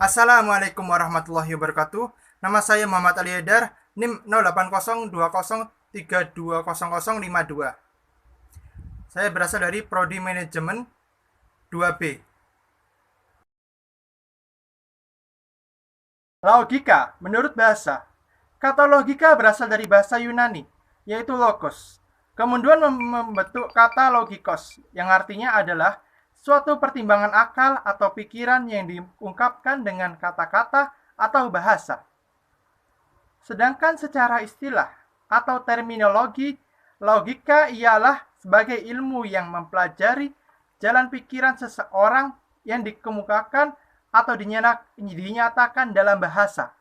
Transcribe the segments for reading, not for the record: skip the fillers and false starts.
Assalamualaikum warahmatullahi wabarakatuh. Nama saya Muhammad Ali Haidar, NIM 080203200052. Saya berasal dari Prodi Manajemen 2B. Logika, menurut bahasa. Kata logika berasal dari bahasa Yunani, yaitu logos. Kemudian membentuk kata logikos, yang artinya adalah suatu pertimbangan akal atau pikiran yang diungkapkan dengan kata-kata atau bahasa. Sedangkan secara istilah atau terminologi, logika ialah sebagai ilmu yang mempelajari jalan pikiran seseorang yang dikemukakan atau dinyatakan dalam bahasa.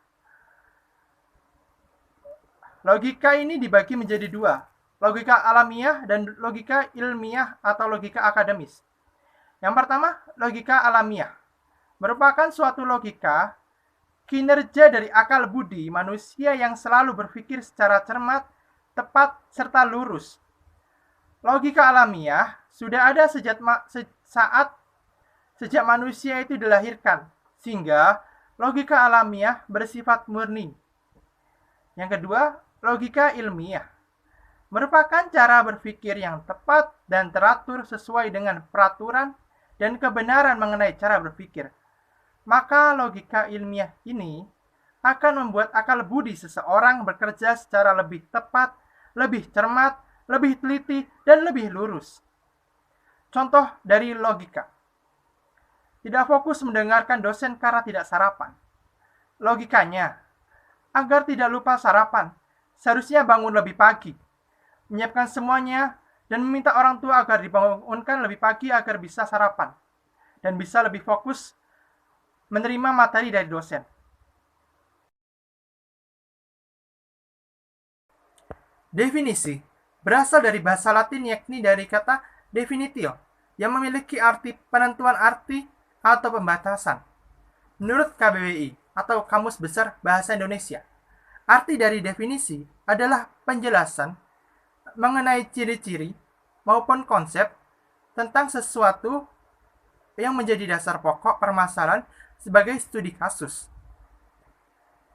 Logika ini dibagi menjadi dua, logika alamiah dan logika ilmiah atau logika akademis. Yang pertama, logika alamiah. Merupakan suatu logika kinerja dari akal budi manusia yang selalu berpikir secara cermat, tepat, serta lurus. Logika alamiah sudah ada sejak manusia itu dilahirkan, sehingga logika alamiah bersifat murni. Yang kedua, logika ilmiah. Merupakan cara berpikir yang tepat dan teratur sesuai dengan peraturan dan kebenaran mengenai cara berpikir. Maka logika ilmiah ini akan membuat akal budi seseorang bekerja secara lebih tepat, lebih cermat, lebih teliti, dan lebih lurus. Contoh dari logika. Tidak fokus mendengarkan dosen karena tidak sarapan. Logikanya, agar tidak lupa sarapan, seharusnya bangun lebih pagi, menyiapkan semuanya, dan meminta orang tua agar dibangunkan lebih pagi agar bisa sarapan, dan bisa lebih fokus menerima materi dari dosen. Definisi berasal dari bahasa Latin yakni dari kata definitio, yang memiliki arti penentuan arti atau pembatasan. Menurut KBBI atau Kamus Besar Bahasa Indonesia, arti dari definisi adalah penjelasan mengenai ciri-ciri maupun konsep tentang sesuatu yang menjadi dasar pokok permasalahan sebagai studi kasus.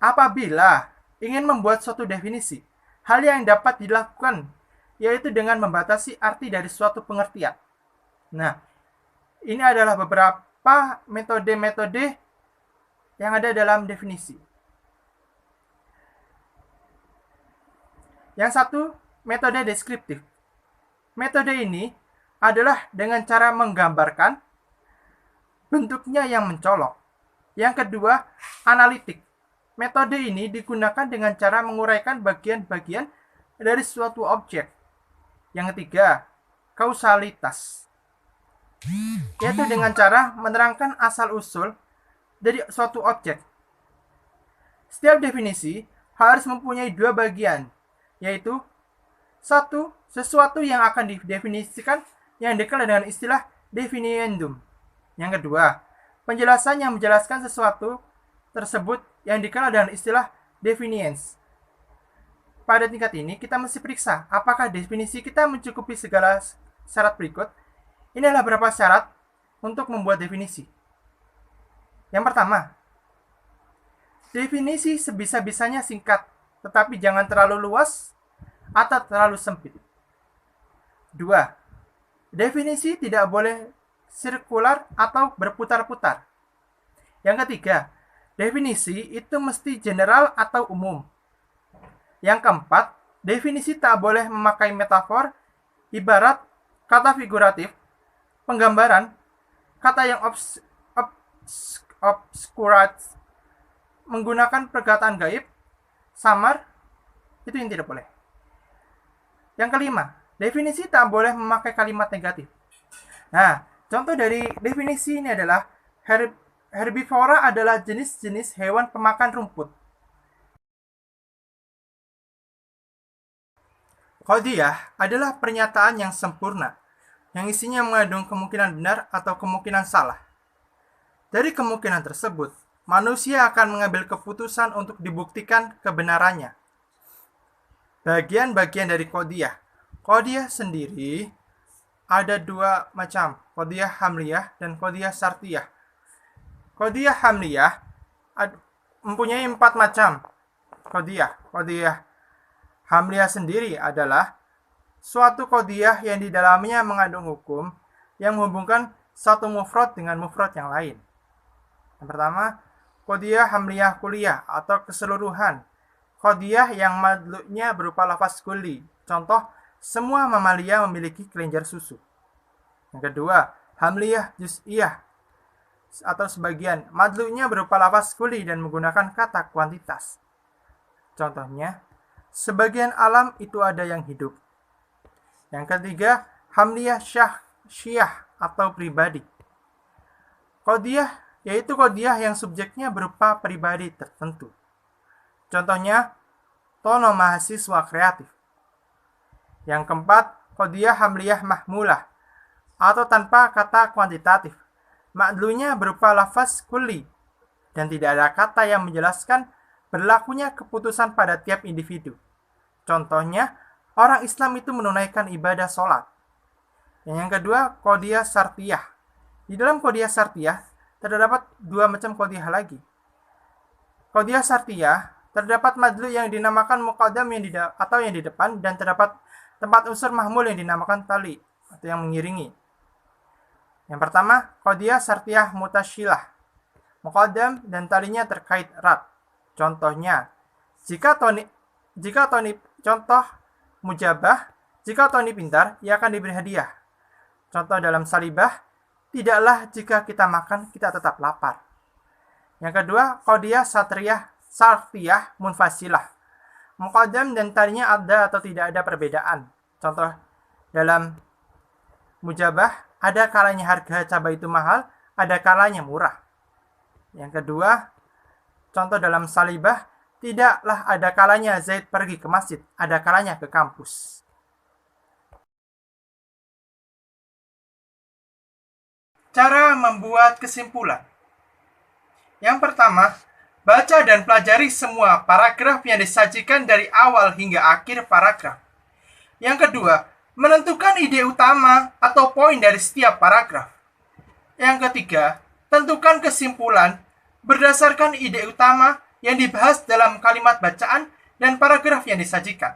Apabila ingin membuat suatu definisi, hal yang dapat dilakukan yaitu dengan membatasi arti dari suatu pengertian. Nah, ini adalah beberapa metode-metode yang ada dalam definisi. Yang satu, metode deskriptif. Metode ini adalah dengan cara menggambarkan bentuknya yang mencolok. Yang kedua, analitik. Metode ini digunakan dengan cara menguraikan bagian-bagian dari suatu objek. Yang ketiga, kausalitas. Yaitu dengan cara menerangkan asal-usul dari suatu objek. Setiap definisi harus mempunyai dua bagian, yaitu satu, sesuatu yang akan didefinisikan yang dikenal dengan istilah definiendum. Yang kedua, penjelasan yang menjelaskan sesuatu tersebut yang dikenal dengan istilah definiens. Pada tingkat ini, kita mesti periksa apakah definisi kita mencukupi segala syarat berikut. Ini adalah beberapa syarat untuk membuat definisi. Yang pertama, definisi sebisa-bisanya singkat, tetapi jangan terlalu luas atau terlalu sempit. 2. Definisi tidak boleh sirkular atau berputar-putar. Yang ketiga, definisi itu mesti general atau umum. Yang keempat, definisi tak boleh memakai metafor, ibarat, kata figuratif, penggambaran, kata yang obscurat, menggunakan perkataan gaib, samar, itu yang tidak boleh. Yang kelima, definisi tak boleh memakai kalimat negatif. Nah, contoh dari definisi ini adalah herbivora adalah jenis-jenis hewan pemakan rumput. Qadiyah adalah pernyataan yang sempurna, yang isinya mengandung kemungkinan benar atau kemungkinan salah. Dari kemungkinan tersebut, manusia akan mengambil keputusan untuk dibuktikan kebenarannya. Bagian-bagian dari qadiyah. Qadiyah sendiri ada dua macam, qadiyah hamliyah dan qadiyah syartiyah. Qadiyah hamliyah mempunyai 4 macam qadiyah. Qadiyah hamliyah sendiri adalah suatu qadiyah yang di dalamnya mengandung hukum yang menghubungkan satu mufrad dengan mufrad yang lain. Yang pertama, qadiyah hamliyah kulliyah atau keseluruhan. Qadiyah yang madlu'nya berupa lafaz kulli. Contoh, semua mamalia memiliki kelenjar susu. Yang kedua, hamliyah juz'iyah atau sebagian. Madlu'nya berupa lafaz kulli dan menggunakan kata kuantitas. Contohnya, sebagian alam itu ada yang hidup. Yang ketiga, hamliyah syiah atau pribadi. Qadiyah yaitu qadiyah yang subjeknya berupa pribadi tertentu. Contohnya, tono mahasiswa kreatif. Yang keempat, qadiyah hamliyah mahmulah atau tanpa kata kuantitatif. Madlunya berupa lafaz kulli dan tidak ada kata yang menjelaskan berlakunya keputusan pada tiap individu. Contohnya, orang Islam itu menunaikan ibadah sholat. Yang kedua, qadiyah syartiyah. Di dalam qadiyah syartiyah terdapat 2 macam qadiyah lagi. Qadiyah syartiyah terdapat madlu yang dinamakan muqaddam atau yang di depan, dan terdapat tempat unsur mahmul yang dinamakan tali atau yang mengiringi. Yang pertama, qadiyah syartiyah mutasyilah. Muqaddam dan talinya terkait erat. Contohnya, contoh mujabah, jika Tony pintar, ia akan diberi hadiah. Contoh dalam salibah, tidaklah jika kita makan, kita tetap lapar. Yang kedua, qadiyah syartiyah munfasilah. Muqaddam dan talinya ada atau tidak ada perbedaan. Contoh dalam mujabah, ada kalanya harga cabai itu mahal, ada kalanya murah. Yang kedua, contoh dalam salibah, tidaklah ada kalanya Zaid pergi ke masjid, ada kalanya ke kampus. Cara membuat kesimpulan. Yang pertama, baca dan pelajari semua paragraf yang disajikan dari awal hingga akhir paragraf. Yang kedua, menentukan ide utama atau poin dari setiap paragraf. Yang ketiga, tentukan kesimpulan berdasarkan ide utama yang dibahas dalam kalimat bacaan dan paragraf yang disajikan.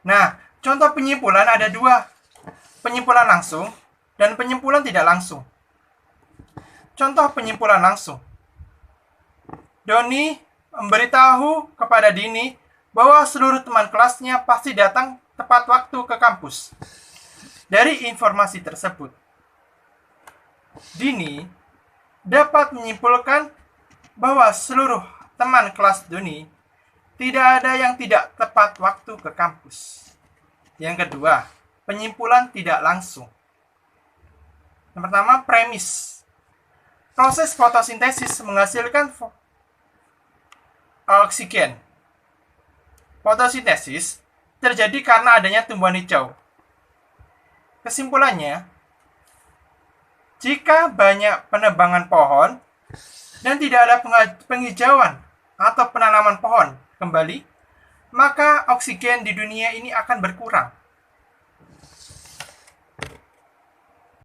Nah, contoh penyimpulan ada 2. Penyimpulan langsung dan penyimpulan tidak langsung. Contoh penyimpulan langsung. Doni memberitahu kepada Dini bahwa seluruh teman kelasnya pasti datang tepat waktu ke kampus. Dari informasi tersebut, Dini dapat menyimpulkan bahwa seluruh teman kelas Doni tidak ada yang tidak tepat waktu ke kampus. Yang kedua, penyimpulan tidak langsung. Yang pertama, premis. Proses fotosintesis menghasilkan oksigen. Fotosintesis terjadi karena adanya tumbuhan hijau. Kesimpulannya, jika banyak penebangan pohon dan tidak ada penghijauan atau penanaman pohon kembali, maka oksigen di dunia ini akan berkurang.